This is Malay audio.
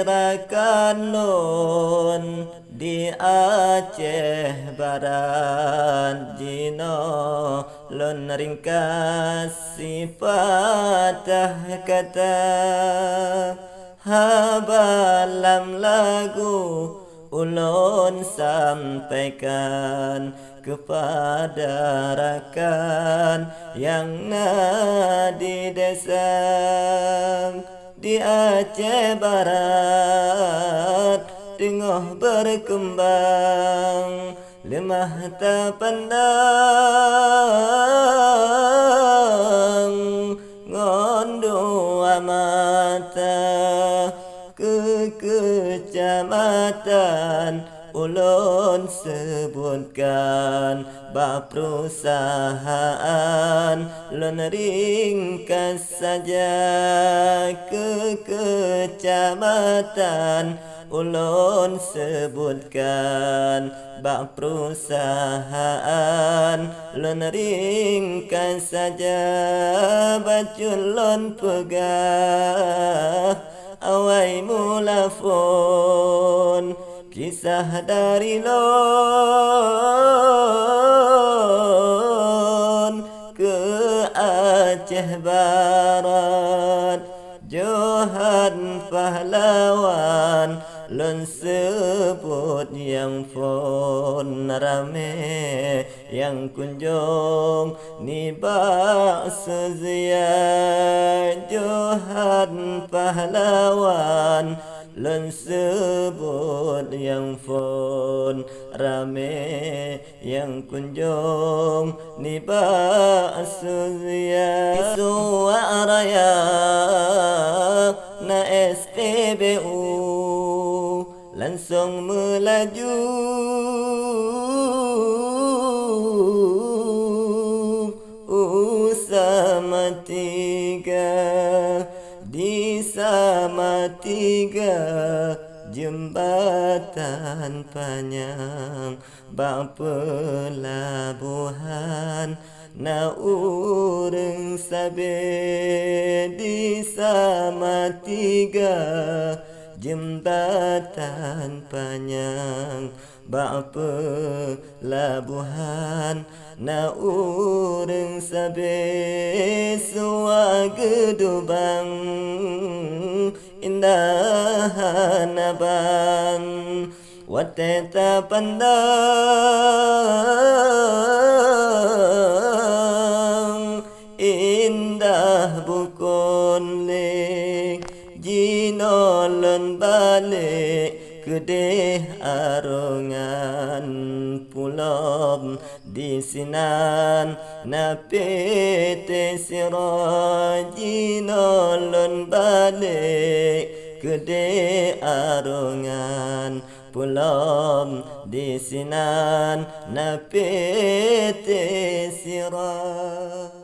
dirakan nun di Aceh Barat Jino lon ringkas patah kata habalam lagu ulun sampaikan kepada rakan yang di desa di Aceh Barat tengah berkembang lemah tak pandang ngondo mata ke kecamatan ulun sebutkan bab perusahaan lon ringkas saja ke kecamatan ulun sebutkan bab perusahaan lon ringkas saja baculun pegah awai mulafon kisah dari lon ke Aceh Barat Johan pahlawan lon sebut yang pun rame yang kunjung ni bakso zia Johan pahlawan lon sebut yang pun rame yang kunjung ni bakso zia suaraya na SPBU langsung melaju sama tiga di sama tiga jembatan panjang bang pelabuhan na urang sabe di sama tiga jembatan panjang bang pelabuhan na urang sabe suwa gedubang indah abang wateta pandang indah bukon le jinolon balik kedeh arongan pulom di sinan na pete siraji nolon balik kedeh arongan pulom di sinan na pete siraj